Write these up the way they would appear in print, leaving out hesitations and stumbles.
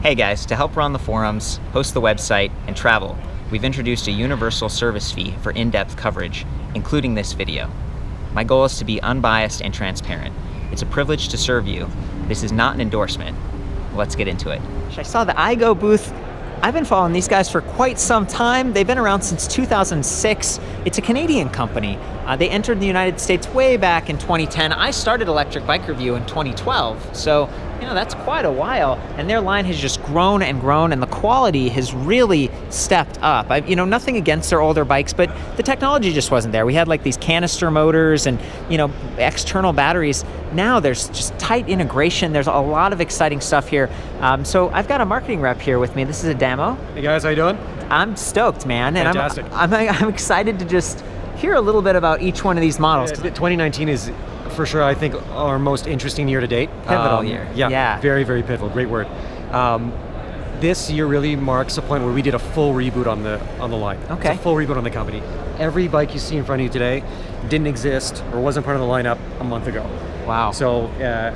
Hey guys, to help run the forums, host the website, and travel, we've introduced a universal service fee for in-depth coverage, including this video. My goal is to be unbiased and transparent. It's a privilege to serve you. This is not an endorsement. Let's get into it. I saw the iGO booth. I've been following these guys for quite some time. They've been around since 2006. It's a Canadian company. They entered the United States way back in 2010. I started Electric Bike Review in 2012, so that's quite a while. And their line has just grown and grown, and the quality has really stepped up. Nothing against their older bikes, but the technology just wasn't there. We had like these canister motors and external batteries. Now there's just tight integration. There's a lot of exciting stuff here. So I've got a marketing rep here with me. This is a Damo. Hey guys, how you doing? I'm stoked, man. Fantastic. And I'm excited to just hear a little bit about each one of these models. 2019 is for sure, I think, our most interesting year to date. Pivotal year. Yeah, very, very pivotal. Great word. This year really marks a point where we did a full reboot on the line. Okay. It's a full reboot on the company. Every bike you see in front of you today didn't exist or wasn't part of the lineup a month ago. Wow. So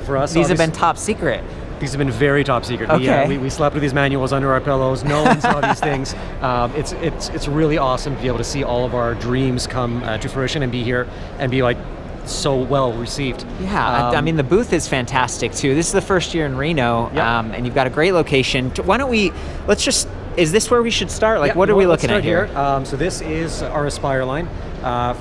for us, these have been top secret. These have been very top secret. Okay. We slept with these manuals under our pillows. No one saw these things. It's really awesome to be able to see all of our dreams come to fruition and be here and be like so well received. Yeah, I mean the booth is fantastic too. This is the first year in Reno, yep. And you've got a great location. Why don't we, is this where we should start? Like, what are we looking at here? So this is our Aspire line.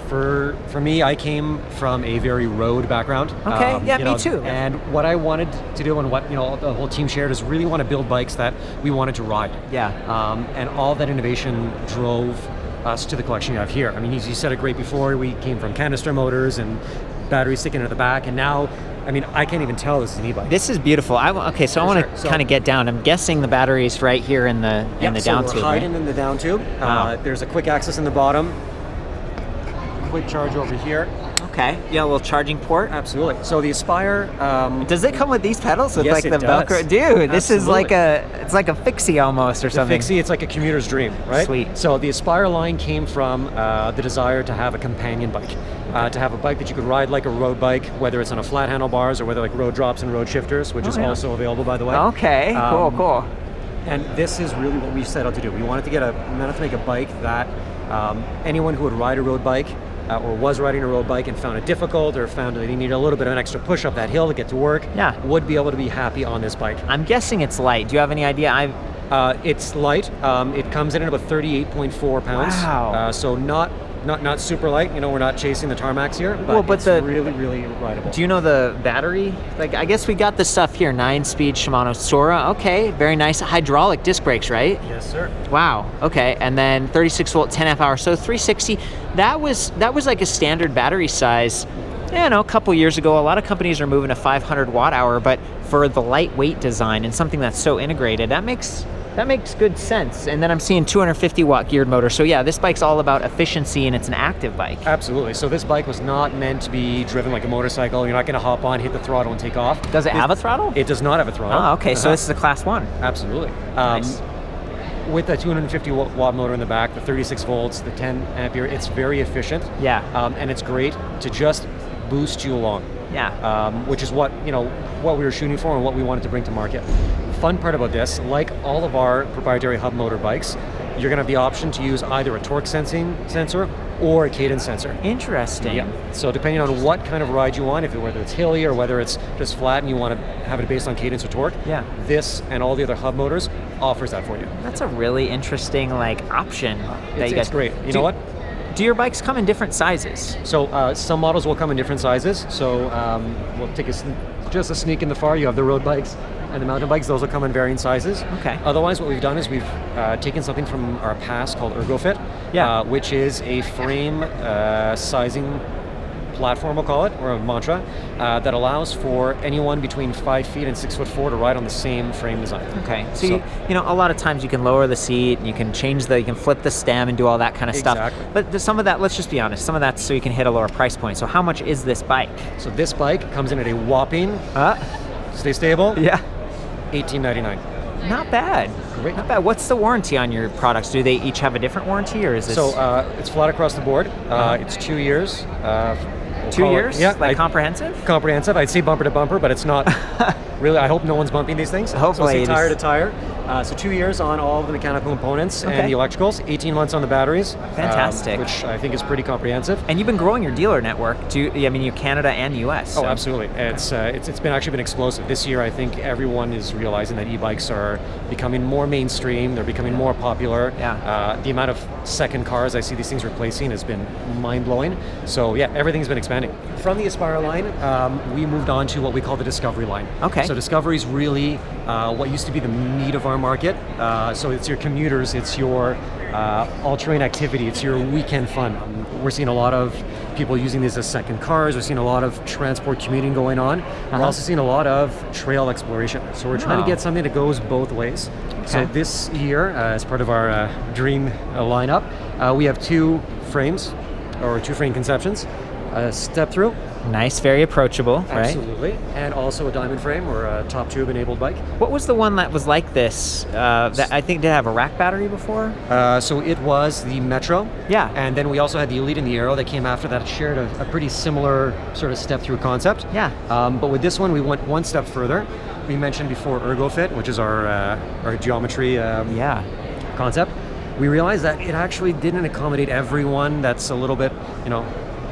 For me, I came from a very road background. Okay, me too. And what I wanted to do and what the whole team shared is really want to build bikes that we wanted to ride. Yeah. And all that innovation drove us to the collection you have here. I mean, you said it great before. We came from canister motors and batteries sticking at the back, and now, I mean, I can't even tell this is an e-bike. This is beautiful. I want to kind of get down. I'm guessing the battery's right here in the down tube. We're hiding in the down tube. There's a quick access in the bottom. Quick charge over here. Okay. Yeah, a little charging port. Absolutely. So the Aspire. Does it come with these pedals with yes, like the it does. Velcro? Dude, this Absolutely. is like a fixie almost or something. Fixie, it's like a commuter's dream, right? Sweet. So the Aspire line came from the desire to have a companion bike, to have a bike that you could ride like a road bike, whether it's on a flat handlebars or whether like road drops and road shifters, which is also available, by the way. Okay. Cool. And this is really what we set out to do. We wanted to make a bike that anyone who would ride a road bike or was riding a road bike and found it difficult or found that they needed a little bit of an extra push up that hill to get to work, would be able to be happy on this bike. I'm guessing it's light. Do you have any idea? It's light. It comes in at about 38.4 pounds. Wow. So not super light. We're not chasing the tarmacs here, but it's really, really rideable. Do you know the battery? Like, I guess we got the stuff here, 9-speed Shimano Sora. Okay, very nice. Hydraulic disc brakes, right? Yes, sir. Wow. Okay, and then 36 volt, 10 amp hour. So 360. That was like a standard battery size. A couple years ago. A lot of companies are moving to 500 watt hour, but for the lightweight design and something that's so integrated, that makes good sense. And then I'm seeing 250 watt geared motor. So yeah, this bike's all about efficiency and it's an active bike. Absolutely. So this bike was not meant to be driven like a motorcycle. You're not going to hop on, hit the throttle and take off. Does it have a throttle? It does not have a throttle. Oh, okay. So this is a class 1. Absolutely. Nice. With the 250 watt motor in the back, the 36 volts, the 10 ampere, it's very efficient. Yeah. And it's great to just boost you along. Yeah. Which is what we were shooting for and what we wanted to bring to market. Fun part about this, like all of our proprietary hub motor bikes, you're going to have the option to use either a torque sensing sensor or a cadence sensor. Interesting. Yeah. So depending on what kind of ride you want, whether it's hilly or whether it's just flat and you want to have it based on cadence or torque, this and all the other hub motors offers that for you. That's a really interesting option. It's great. You know what? Do your bikes come in different sizes? So some models will come in different sizes. So we'll take just a sneak in the far. You have the road bikes and the mountain bikes. Those will come in varying sizes. Okay. Otherwise, what we've done is we've taken something from our past called ErgoFit, which is a frame sizing platform, we'll call it, or a mantra, that allows for anyone between 5 feet and 6'4" to ride on the same frame design. Okay, so a lot of times you can lower the seat, you can you can flip the stem and do all that kind of stuff. But some of that, let's just be honest, some of that's so you can hit a lower price point. So how much is this bike? So this bike comes in at a whopping, stay stable, $18.99. Not bad. Great. Not bad. What's the warranty on your products? Do they each have a different warranty, or is this? So it's flat across the board. It's 2 years. 2 years? Yeah. Comprehensive? Comprehensive. I'd say bumper to bumper, but it's not really. I hope no one's bumping these things. Hopefully. So tire to tire. So 2 years on all of the mechanical components Okay. and the electricals, 18 months on the batteries. Fantastic. Which I think is pretty comprehensive. And you've been growing your dealer network to, I mean, you Canada and US. Oh, so- absolutely. It's actually been explosive. This year, I think everyone is realizing that e-bikes are becoming more mainstream. They're becoming more popular. Yeah. The amount of second cars I see these things replacing has been mind-blowing. So yeah, everything's been expanding. From the Aspire line, we moved on to what we call the Discovery line. Okay. So Discovery is really what used to be the meat of our market. So it's your commuters, it's your all-terrain activity, it's your weekend fun. We're seeing a lot of people using these as second cars. We're seeing a lot of transport commuting going on. We're also seeing a lot of trail exploration. So we're trying to get something that goes both ways. So this year, as part of our dream lineup, we have 2 frames, or 2 frame conceptions. A step through. Nice, very approachable, right? Absolutely. And also a diamond frame or a top tube enabled bike. What was the one that was like this? That I think did it have a rack battery before? So it was the Metro. Yeah. And then we also had the Elite and the Aero that came after that shared a pretty similar sort of step through concept. Yeah. But with this one, we went one step further. We mentioned before ErgoFit, which is our geometry concept. We realized that it actually didn't accommodate everyone that's a little bit,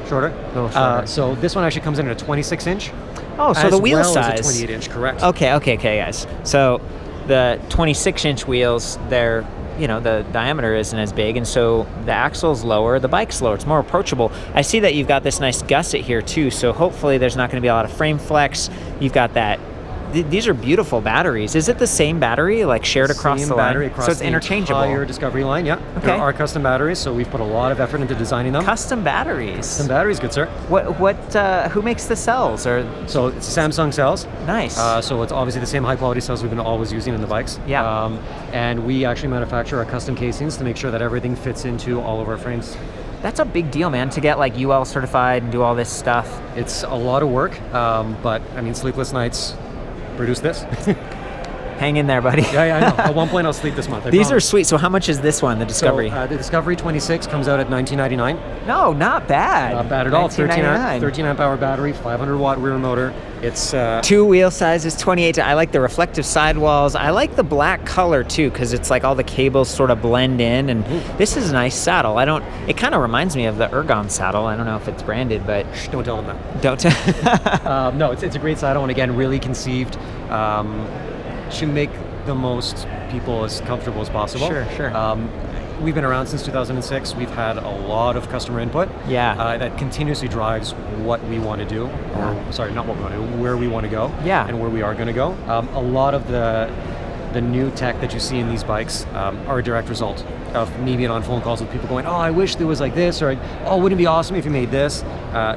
shorter. A little shorter. So this one actually comes in at a 26-inch. Oh, so the wheel as well size. as a 28-inch, correct. Okay, guys. So the 26-inch wheels, they're, the diameter isn't as big, and so the axle's lower, the bike's lower. It's more approachable. I see that you've got this nice gusset here too, so hopefully there's not going to be a lot of frame flex. You've got that. These are beautiful batteries. Is it the same battery, like shared across Same the line? battery across So it's the interchangeable. entire Discovery line, yeah. Okay. There are custom batteries, so we've put a lot of effort into designing them. Custom batteries. Custom batteries, good sir. Who makes the cells? Or So it's Samsung cells. nice. So it's obviously the same high quality cells we've been always using in the bikes. Yeah. And we actually manufacture our custom casings to make sure that everything fits into all of our frames. That's a big deal, man, to get like UL certified and do all this stuff. It's a lot of work, but I mean, sleepless nights produce this. Hang in there, buddy. Yeah, I know. At one point I'll sleep this month. I These are promise. sweet. So how much is this one, the Discovery? So, the Discovery 26 comes out at $19.99. No, not bad. Not bad at all. 13 $19.99. amp hour battery, 500 watt rear motor. It's 2 wheel sizes, 28. I like the reflective sidewalls. I like the black color too, because it's like all the cables sort of blend in. And this is a nice saddle. It kind of reminds me of the Ergon saddle. I don't know if it's branded, but don't tell them that. don't. No, it's a great saddle, and again, really conceived to make the most people as comfortable as possible. Sure. We've been around since 2006. We've had a lot of customer input. Yeah. That continuously drives what we want to do. Or, sorry, not what we want to do, where we want to go. Yeah. And where we are going to go. A lot of the new tech that you see in these bikes are a direct result of me being on phone calls with people going, oh, I wish there was like this, or oh, wouldn't it be awesome if you made this?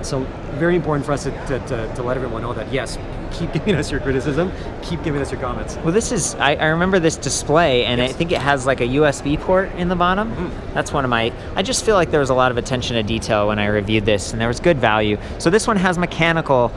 So very important for us to let everyone know that, yes, keep giving us your criticism, keep giving us your comments. Well, this is, I remember this display, and Yes. I think it has like a USB port in the bottom. That's one of my, I just feel like there was a lot of attention to detail when I reviewed this, and there was good value. So this one has mechanical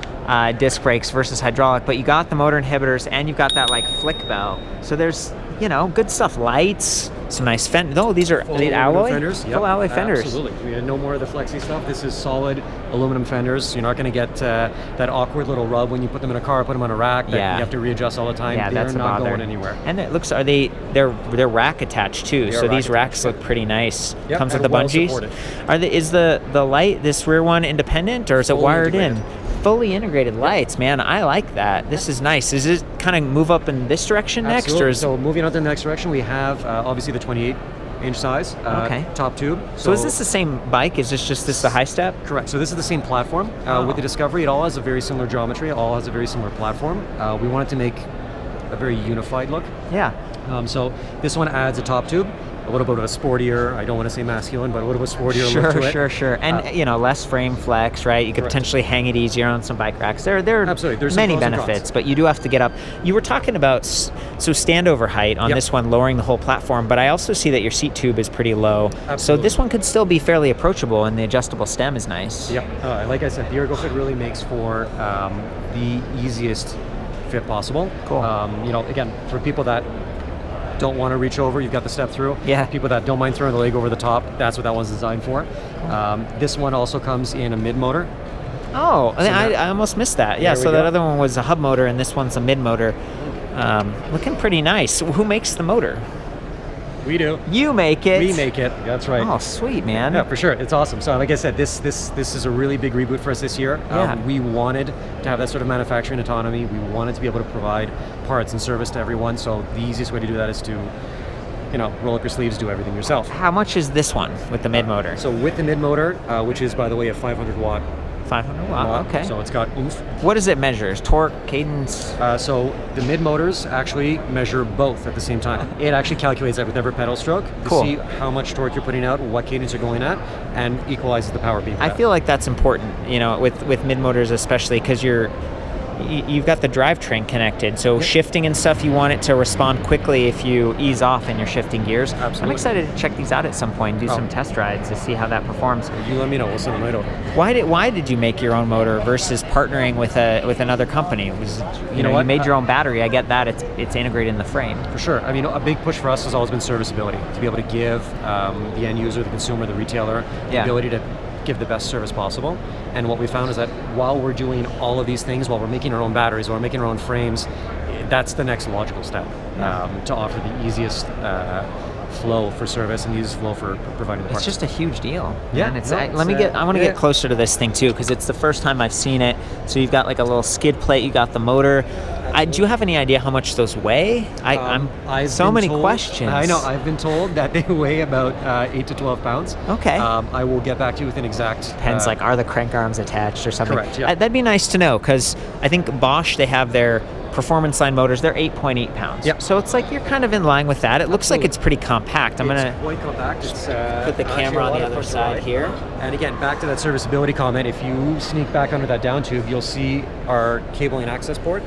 disc brakes versus hydraulic, but you got the motor inhibitors, and you've got that like flick bell. So there's, good stuff, lights, some nice fenders. No, these are the alloy fenders. full alloy fenders. Absolutely. We had no more of the flexi stuff. This is solid aluminum fenders. You're not going to get that awkward little rub when you put them in a car, put them on a rack that you have to readjust all the time. Yeah, They're that's a not bother. going anywhere. And it looks, they're rack attached too. They So are these rack racks attached, look pretty nice. Yep, Comes with and the well bungees. supported. Is the light, this rear one, independent, or is it Fully wired integrated. in? Fully integrated lights, man. I like that. This is nice. Does it kind of move up in this direction next, Absolutely. or is So moving on to the next direction, we have obviously the 28-inch size top tube. so is this the same bike? Is this just the high step? Correct. So this is the same platform. With the Discovery, it all has a very similar geometry. It all has a very similar platform. We wanted to make a very unified look. Yeah. So this one adds a top tube, a little bit of a sportier, I don't want to say masculine, but a little bit sportier look to it. Sure. And less frame flex, right? You could Correct. potentially hang it easier on some bike racks. There are Absolutely. There's some many pros and benefits, cons. but you do have to get up. You were talking about standover height on Yep. this one, lowering the whole platform, but I also see that your seat tube is pretty low. So Absolutely. this one could still be fairly approachable, and the adjustable stem is nice. Yeah. Like I said, the ErgoFit really makes for the easiest fit possible. Cool. Again, for people that don't want to reach over, you've got the step through. Yeah. People that don't mind throwing the leg over the top, that's what that one's designed for. This one also comes in a mid motor. Oh, So I almost missed that. Yeah, There we so that go. other one was a hub motor, and this one's a mid motor. Looking pretty nice. Who makes the motor? We do. You make it. We make it. That's right. Oh, sweet, man. Yeah, for sure. It's awesome. So, like I said, this is a really big reboot for us this year. Yeah. We wanted to have that sort of manufacturing autonomy. We wanted to be able to provide parts and service to everyone. So the easiest way to do that is to, roll up your sleeves, do everything yourself. How much is this one with the mid motor? So with the mid motor, which is, by the way, a 500 watt. 500 watt. Okay. So it's got oomph. What does it measure? Torque, cadence? So the mid motors actually measure both at the same time. It actually calculates that with every pedal stroke to Cool. see how much torque you're putting out, what cadence you're going at, and equalizes the power being put I out. feel like that's important, with mid motors especially, because you've got the drivetrain connected. So shifting and stuff, you want it to respond quickly if you ease off in your shifting gears. Absolutely. I'm excited to check these out at some point and do some test rides to see how that performs. You let me know. We'll send them right over. Why did you make your own motor versus partnering with another company? It was you made your own battery. I get that it's integrated in the frame. For sure. I mean, a big push for us has always been serviceability, to be able to give the end user, the consumer, the retailer, the ability to give the best service possible. And what we found is that while we're doing all of these things, while we're making our own batteries, while we're making our own frames, that's the next logical step to offer the easiest flow for service and easiest flow for providing the parts. It's just a huge deal. Yeah. I want to get closer to this thing too, because it's the first time I've seen it. So you've got like a little skid plate, you got the motor. Do you have any idea how much those weigh? I've so many questions. I know. I've been told that they weigh about 8 to 12 pounds. Okay. I will get back to you with an exact. Depends, are the crank arms attached or something? Correct, yeah. That'd be nice to know, because I think Bosch, they have their performance line motors. They're 8.8 pounds. Yep. So it's like you're kind of in line with that. It looks like it's pretty compact. It's quite compact. It's put the camera on the other side here. And again, back to that serviceability comment. If you sneak back under that down tube, you'll see our cabling access port.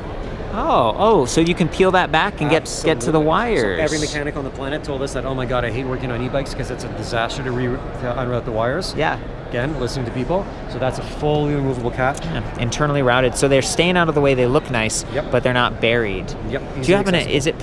Oh, so you can peel that back and get to the wires. So every mechanic on the planet told us that, oh my God, I hate working on e-bikes because it's a disaster to unroute the wires. Yeah. Again, listening to people. So that's a fully removable cap. Yeah. Internally routed. So they're staying out of the way, they look nice, but they're not buried. Yep. Do you happen to, is it,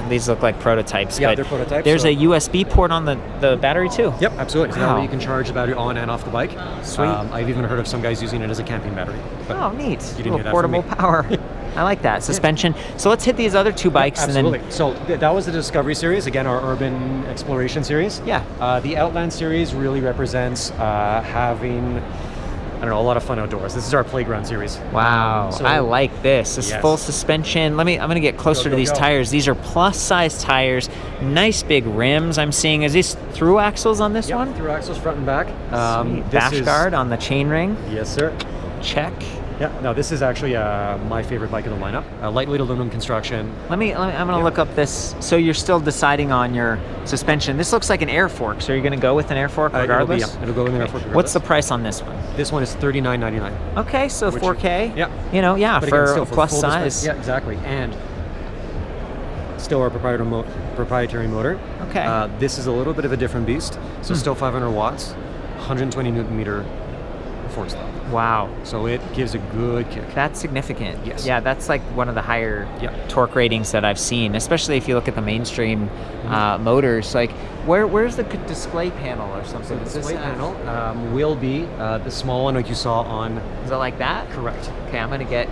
these look like prototypes, yeah, but they're prototypes. There's a USB port on the battery too? Yep, absolutely. So that Wow. way you can charge the battery on and off the bike. Sweet. I've even heard of some guys using it as a camping battery. But neat. You didn't hear that portable from me. power. I like that. Suspension. So let's hit these other two bikes. Absolutely. And then So that was the Discovery Series, again, our urban exploration series. Yeah. The Outland Series really represents having, a lot of fun outdoors. This is our playground series. Wow, So- I like this. This Yes. full suspension. I'm gonna get closer to these go. tires. These are plus size tires. Nice big rims I'm seeing. Is this through axles on this one? Through axles front and back. Sweet. Bash guard on the chain ring. Yes, sir. Check. Yeah, no, this is actually my favorite bike in the lineup. Lightweight aluminum construction. I'm gonna look up this. So you're still deciding on your suspension. This looks like an air fork. So you're gonna go with an air fork regardless? It'll go with an air fork regardless. What's the price on this one? This one is $39.99. Okay, so 4K. Yeah. But But again, for still, plus full display. size. Yeah, exactly. And still our proprietary motor. Okay. This is a little bit of a different beast. So still 500 watts, 120 Newton meter force torque. Wow. So it gives a good kick. That's significant. Yes. Yeah, that's like one of the higher Yeah. torque ratings that I've seen, especially if you look at the mainstream motors. Like, where's the display panel or something? The display panel will be the small one like you saw on. Is it like that? Correct. Okay, I'm gonna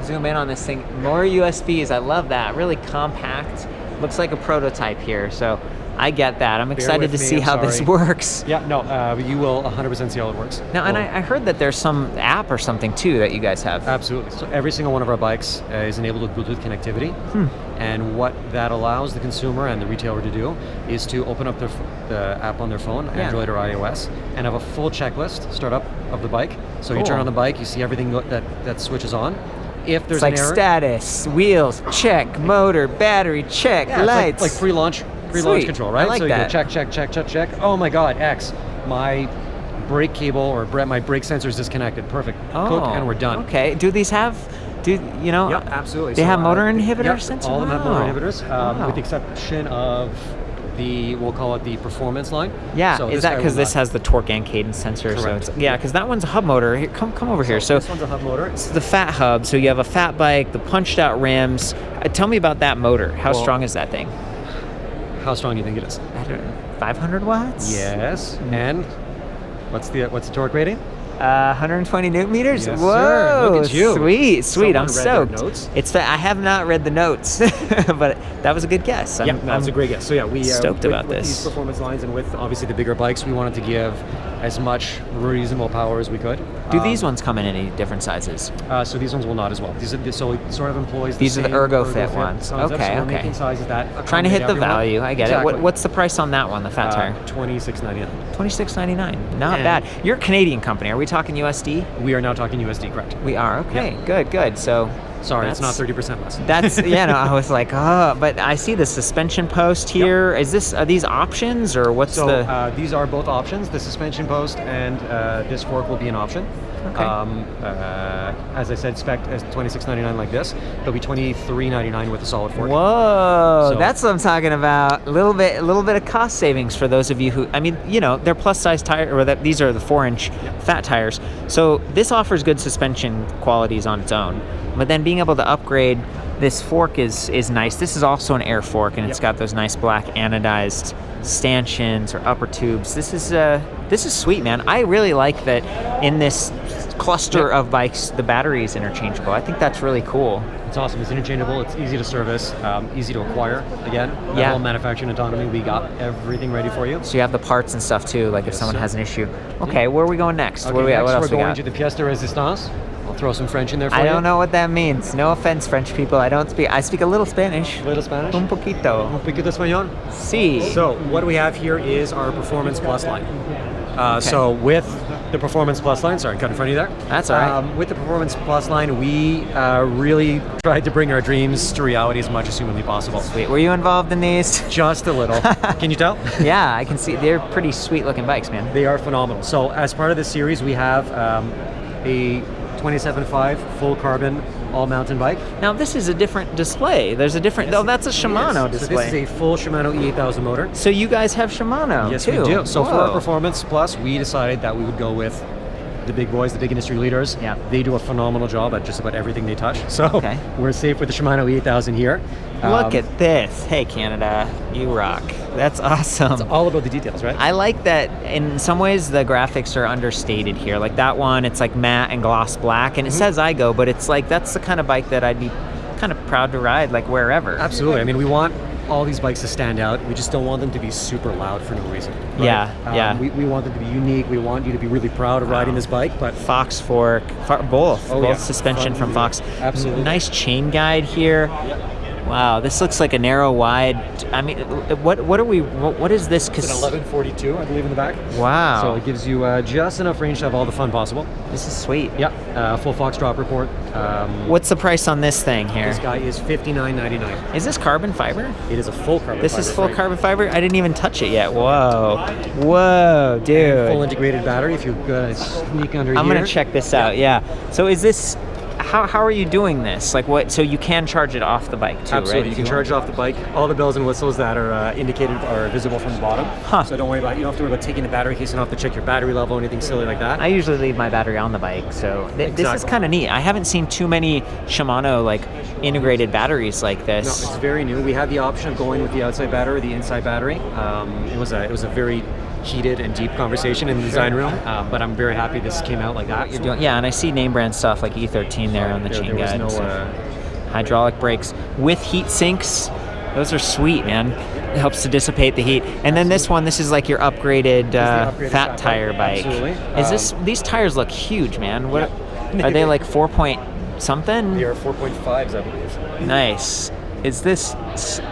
zoom in on this thing. More USBs. I love that. Really compact. Looks like a prototype here. So I get that. I'm excited to see how this works. Yeah, no, you will 100% see how it works. Now, and I heard that there's some app or something too that you guys have. Absolutely. So every single one of our bikes is enabled with Bluetooth connectivity. And what that allows the consumer and the retailer to do is to open up the app on their phone, Android or iOS, and have a full checklist startup of the bike. So you turn on the bike, you see everything that switches on. If there's it's like an error, status, wheels, check, motor, battery, check, lights. like pre-launch control, right? I like so that. You go check. Oh my God, X, my brake cable or my brake sensor is disconnected. Perfect. Cook, and we're done. Okay. Do these have? Yeah, absolutely. They have motor inhibitor yep, sensor. All of them have motor inhibitors, Wow. with the exception of we'll call it the performance line. Yeah, So is that because this has the torque and cadence sensor? Correct. So because that one's a hub motor. Here, come over here. So this one's a hub motor. It's the fat hub. So you have a fat bike, the punched out rims. Tell me about that motor. How strong is that thing? How strong do you think it is? I don't know, 500 watts? Yes. And what's the torque rating? 120 newton meters. Yes, Whoa! sir. Look at you. Sweet. Someone I'm read their stoked. notes. I have not read the notes, but that was a good guess. That was a great guess. So yeah, we stoked about with this. these performance lines and with obviously the bigger bikes, we wanted to give as much reasonable power as we could. Do these ones come in any different sizes? So these ones will not as well. So it sort of employs. These are the ErgoFit ones. concept. Okay, So we're okay. making sizes that Trying to hit the accommodate everyone. value. I get Exactly. it. What's the price on that one, the fat tire? $26.99. $26.99. Not And- bad. You're a Canadian company. Are we talking USD? We are now talking USD, correct? We are. Okay. Yeah. Good. So. Sorry, it's not 30% less. That's yeah. No, I was like, oh, but I see the suspension post here. Is are these options or what's So the? these are both options. The suspension post and this fork will be an option. Okay. As I said, spec as $26.99 like this. It'll be $23.99 with a solid fork. Whoa, So- that's what I'm talking about. A little bit of cost savings for those of you who, I mean, they're plus size tire, or these are the 4-inch fat tires. So this offers good suspension qualities on its own, but then being able to upgrade this fork is nice. This is also an air fork, and it's got those nice black anodized stanchions or upper tubes. This is sweet, man. I really like that in this cluster of bikes, the battery is interchangeable. I think that's really cool. It's awesome. It's interchangeable. It's easy to service, easy to acquire. Again, that whole manufacturing autonomy, we got everything ready for you. So you have the parts and stuff too, like if Yes, someone sir. has an issue. Okay, where are we going next? Okay, What next else we're we going got? to the pièce de résistance. I'll throw some French in there for you. I don't know what that means. No offense, French people. I speak a little Spanish. A little Spanish? Un poquito. Un poquito español? Sí. So what we have here is our Performance Plus line. So with the Performance Plus line, sorry, cut in front of you there. That's all right. With the Performance Plus line, we really tried to bring our dreams to reality as much as humanly possible. Sweet. Were you involved in these? Just a little. Can you tell? Yeah, I can see. They're pretty sweet looking bikes, man. They are phenomenal. So as part of this series, we have a 27.5 full carbon all mountain bike. Now this is a different display. There's a different. Oh, that's a Shimano display. So this is a full Shimano E8000 motor. So you guys have Shimano Yes, too. we do. So for our Whoa. Performance Plus, we decided that we would go with the big boys, the big industry leaders. Yeah. They do a phenomenal job at just about everything they touch. So Okay. we're safe with the Shimano E8000 here. Look at this. Hey Canada, you rock. That's awesome. It's all about the details, right? I like that in some ways the graphics are understated here. Like that one, it's like matte and gloss black, and it says iGO, but it's like that's the kind of bike that I'd be kind of proud to ride, like wherever. Absolutely. I mean, we want all these bikes to stand out. We just don't want them to be super loud for no reason. Right? Yeah. We want them to be unique. We want you to be really proud of riding this bike, but Fox fork, both Oh, yeah. suspension Front from and Fox. rear. Absolutely. Nice chain guide here. Wow, this looks like a narrow wide. I mean, what is this? it's an 1142, I believe, in the back. Wow. So it gives you just enough range to have all the fun possible. This is sweet. Yeah. Full Fox drop report. What's the price on this thing here? This guy is $59.99. Is this carbon fiber? It is a full carbon This fiber is full frame. carbon fiber? I didn't even touch it yet. Whoa, dude. Full integrated battery. If you sneak under here. I'm gonna check this out. Yeah. So is this? How are you doing this? Like what? So you can charge it off the bike too, Absolutely. right? You can charge it off the bike. All the bells and whistles that are indicated are visible from the bottom. Huh. So don't worry about it. You don't have to worry about taking the battery case. You don't have to check your battery level or anything silly like that. I usually leave my battery on the bike, so this is Exactly. kind of neat. I haven't seen too many Shimano like integrated batteries like No, this. it's very new. We had the option of going with the outside battery, the inside battery. It was a very heated and deep conversation in the design room, but I'm very happy this came out like that. You're doing, yeah, and I see name brand stuff like E13 there on the chain there was guide. no, so. Hydraulic brakes with heat sinks. Those are sweet, man. It helps to dissipate the heat. And then this one, this is like your upgraded, upgraded fat tire bike. Absolutely. Is these tires look huge, man? What are they, like 4 point something? They are 4.5s, I believe. Nice. Is this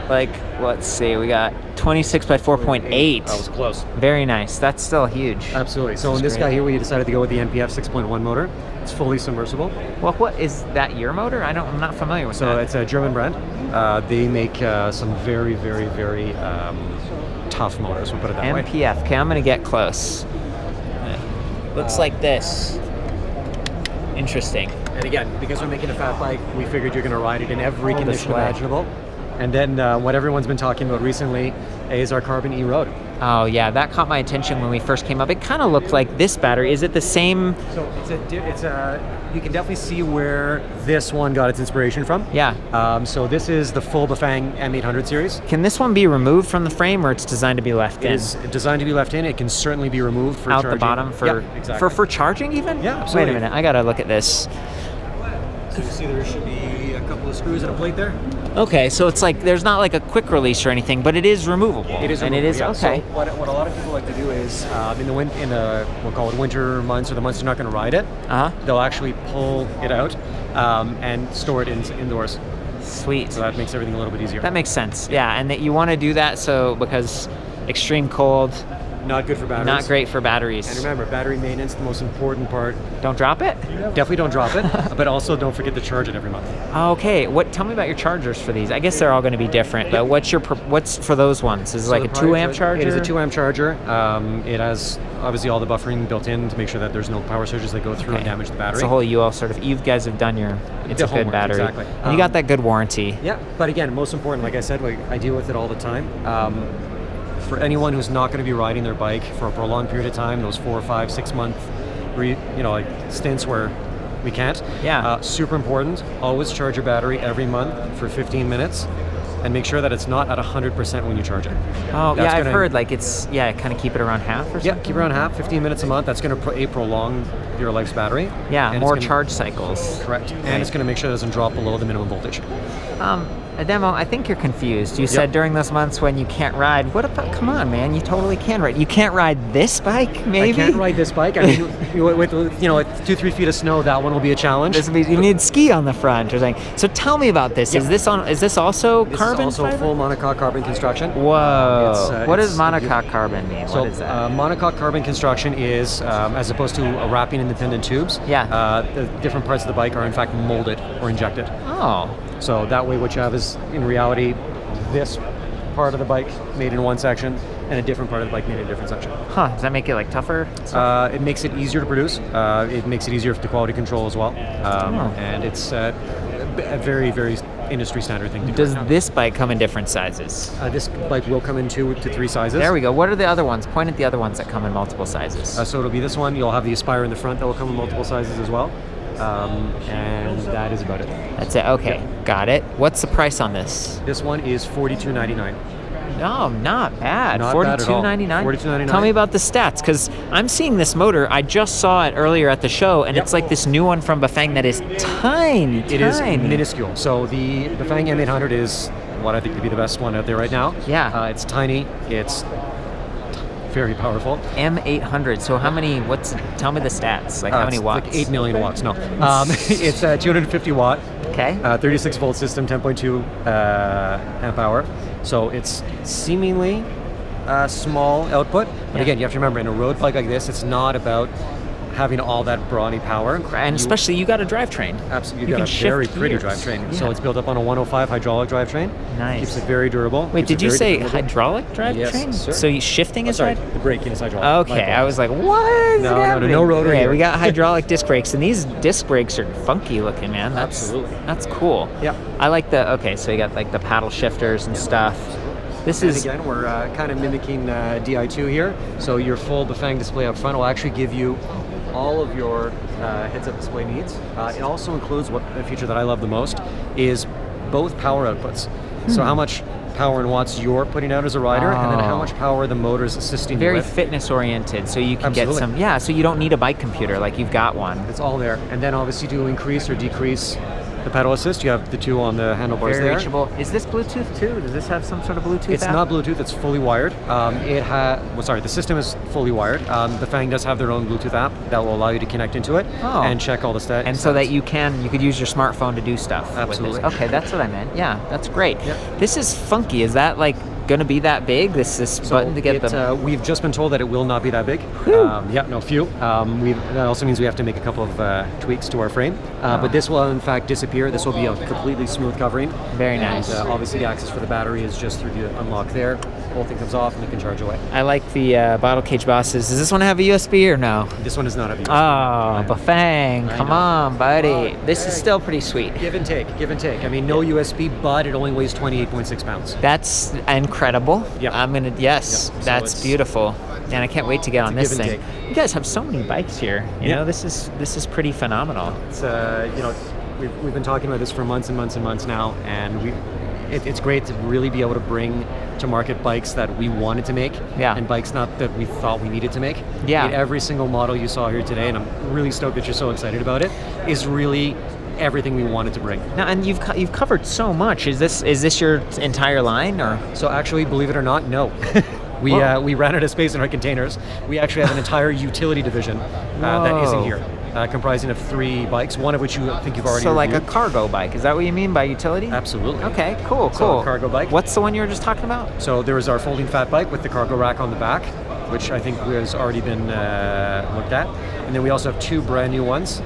like, let's see, we got 26 by 4.8. That was close. Very nice. That's still huge. Absolutely. So in this guy here, we decided to go with the NPF 6.1 motor. It's fully submersible. Well, what is that, your motor? I'm not familiar with So that. it's a German brand. They make some very, very, very tough motors, we'll put it that way. MPF. Okay, I'm gonna get close. Looks like this. Interesting. And again, because we're making a fat bike, we figured you're going to ride it in every All this condition way. imaginable. And then what everyone's been talking about recently is our Carbon E Road. Oh yeah, that caught my attention when we first came up. It kind of looked like this battery. Is it the same? So you can definitely see where this one got its inspiration from. Yeah. So this is the full Bafang m800 series. Can this one be removed from the frame, or it's designed to be left in? It is designed to be left in. It can certainly be removed for out charging. the bottom for exactly. for charging even? Yeah, absolutely. Wait a minute, I gotta look at this. So you see there should be a couple of screws and a plate there. Okay, so it's like there's not like a quick release or anything, but it is removable. It is, and it is yeah. okay. So what a lot of people like to do is in the we'll call it winter months, or the months they're not going to ride it. They'll actually pull it out and store it indoors. Sweet. So that makes everything a little bit easier. That makes sense. Yeah, and that you want to do that so because extreme cold. Not good for batteries. Not great for batteries. And remember, battery maintenance, the most important part. Don't drop it? Definitely don't drop it, but also don't forget to charge it every month. Okay, tell me about your chargers for these. I guess they're all going to be different, but what's for those ones? Is it like a 2 amp charger? It is a 2 amp charger. It has obviously all the buffering built in to make sure that there's no power surges that go through and damage the battery. It's a whole you guys have done it's a good battery. Exactly. And you got that good warranty. Yeah, but again, most important, like I said, I deal with it all the time. For anyone who's not going to be riding their bike for a prolonged period of time, those 4, 5, 6 month, stints where we can't. Yeah. Super important. Always charge your battery every month for 15 minutes, and make sure that it's not at 100% when you charge it. Oh, yeah, I've heard kind of keep it around half or something. Yeah, keep it around half, 15 minutes a month. That's going to prolong your life's battery. Yeah, and more charge cycles. Correct. And it's going to make sure it doesn't drop below the minimum voltage. Demo, I think you're confused. You said during those months when you can't ride. What about, come on, man, you totally can ride. You can't ride this bike, maybe? I can't ride this bike. I mean, with 2-3 feet of snow, that one will be a challenge. You need ski on the front or something. So tell me about this. Is this also carbon This is also fiber? full monocoque carbon construction. Whoa. What does monocoque carbon mean? So what is that? monocoque carbon construction is, as opposed to wrapping independent tubes, the different parts of the bike are in fact molded or injected. Oh. So that way what you have is, in reality, this part of the bike made in one section and a different part of the bike made in a different section. Huh, does that make it tougher? It makes it easier to produce. It makes it easier for the quality control as well. And it's a very, very industry standard thing to do. Does this bike come in different sizes? This bike will come in 2 to 3 sizes. There we go. What are the other ones? Point at the other ones that come in multiple sizes. So it'll be this one. You'll have the Aspire in the front that will come in multiple sizes as well. And that is about it. That's it. Okay, got it. What's the price on this? This one is $42.99. No, not bad. Not bad at all. $42.99. $42.99. Tell me about the stats, because I'm seeing this motor. I just saw it earlier at the show, and it's like this new one from Bafang that is tiny. It is minuscule. So the Bafang m800 is what I think to be the best one out there right now. Yeah. It's tiny. It's very powerful. M800. So how many? Tell me the stats. How many watts? Like 8 million watts. No, it's a 250 watt. Okay. 36 volt system, 10.2 amp hour. So it's seemingly a small output, but again, you have to remember, in a road bike like this, it's not about having all that brawny power. And especially you got a drivetrain. Absolutely, you got a very pretty drivetrain. Yeah. So it's built up on a 105 hydraulic drivetrain. Nice. Keeps it very durable. Wait, did you say hydraulic drivetrain? Yes, sir. So shifting is right? The braking is hydraulic. Okay, I was like, what? No rotary. Yeah, we got hydraulic disc brakes, and these disc brakes are funky looking, man. Absolutely. That's cool. Yeah. I like so you got the paddle shifters and stuff. Again, we're kind of mimicking Di2 here. So your full Bafang display up front will actually give you all of your heads-up display needs. It also includes a feature that I love the most is both power outputs. So how much power and watts you're putting out as a rider, and then how much power the motor is assisting you with. Very fitness oriented, so you can get some. Yeah, so you don't need a bike computer, you've got one. It's all there, and then obviously to increase or decrease the pedal assist, you have the 2 on the handlebars Very there. reachable. Is this Bluetooth too? Does this have some sort of Bluetooth It's app? not Bluetooth, it's fully wired. The system is fully wired. The Bafang does have their own Bluetooth app that will allow you to connect into it and check all the stats. And so that you could use your smartphone to do stuff. Absolutely. With this. Okay, that's what I meant. Yeah, that's great. Yep. This is funky. Is that going to be that big? This button to get the... We've just been told that it will not be that big. That also means we have to make a couple of tweaks to our frame. But this will in fact disappear. This will be a completely smooth covering. Very nice. And obviously the access for the battery is just through the unlock there. The whole thing comes off and you can charge away. I like the bottle cage bosses. Does this one have a USB or no? This one does not have a USB. Oh, Bafang, come on, buddy. This is still pretty sweet. Give and take. I mean, no USB, but it only weighs 28.6 pounds. That's, and incredible. Yeah. I'm gonna, yes, Yeah. So that's it's- beautiful. And I can't wait to get on a this give and thing. take. You guys have so many bikes here. You Yeah. know, this is pretty phenomenal. It's we've been talking about this for months and months and months now, and it's great to really be able to bring to market bikes that we wanted to make, Yeah. and bikes not that we thought we needed to make. Yeah. Every single model you saw here today, and I'm really stoked that you're so excited about it, is really everything we wanted to bring. Now, and you've covered so much. Is this your entire line, or? So actually, believe it or not, no. We ran out of space in our containers. We actually have an entire utility division that isn't Whoa. here, comprising of 3 bikes, one of which I think you've already So like a reviewed. cargo bike? Is that what you mean by utility? Absolutely. Okay, cool, So cool. a cargo bike. What's the one you were just talking about? So there is our folding fat bike with the cargo rack on the back, which I think has already been looked at. And then we also have 2 brand new ones,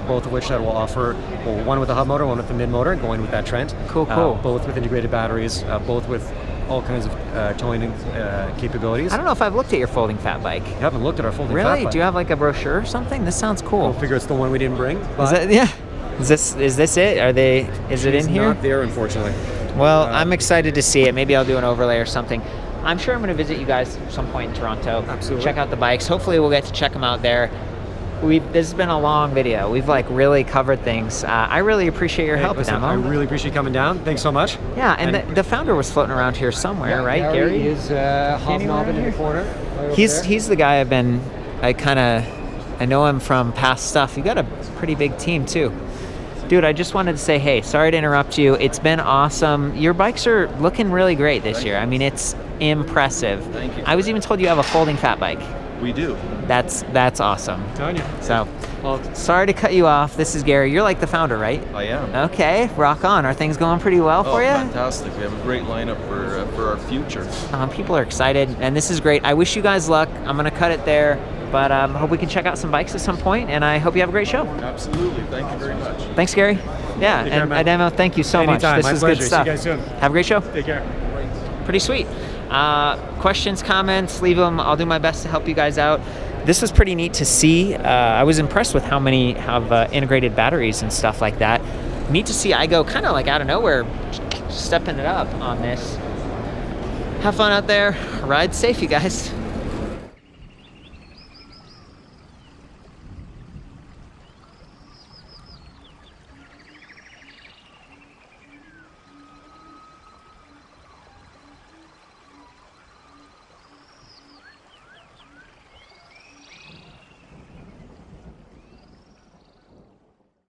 both of which that will offer, well, one with a hub motor, one with the mid motor, going with that trend. Cool, cool. Both with integrated batteries, both with all kinds of towing capabilities. I don't know if I've looked at your folding fat bike. You haven't looked at our folding fat Really? bike. Do you have like a brochure or something? This sounds cool. I figure it's the one we didn't bring. Is But that, yeah. Is this it? Is it in it's here? not there, unfortunately. Well, I'm excited to see it. Maybe I'll do an overlay or something. I'm sure I'm going to visit you guys at some point in Toronto. Absolutely. Check out the bikes. Hopefully we'll get to check them out there. This has been a long video. We've like really covered things. I really appreciate your help, Listen, Damo. I really appreciate you coming down. Thanks so much. Yeah, and the founder was floating around here somewhere, right? Gary is hobnobbing in the here? corner. Right over He's there. the guy I know him from past stuff. You got a pretty big team too. Dude, I just wanted to say, hey, sorry to interrupt you. It's been awesome. Your bikes are looking really great this year. I mean, it's impressive. Thank you. I was even told you have a folding fat bike. We do. That's awesome. Telling you. So, sorry to cut you off. This is Gary. You're like the founder, right? I am. Okay, rock on. Are things going pretty well for you? Fantastic. We have a great lineup for our future. People are excited, and this is great. I wish you guys luck. I'm going to cut it there, but hope we can check out some bikes at some point, and I hope you have a great show. Absolutely. Thank you very much. Thanks, Gary. Yeah, Take care, and man. Damo, thank you so Anytime. much. This My is pleasure. good See stuff. you guys soon. Have a great show. Take care. Pretty sweet. Questions, comments, leave them. I'll do my best to help you guys out. This was pretty neat to see. I was impressed with how many have integrated batteries and stuff like that. Neat to see iGO kind of like out of nowhere stepping it up on this. Have fun out there. Ride safe, you guys.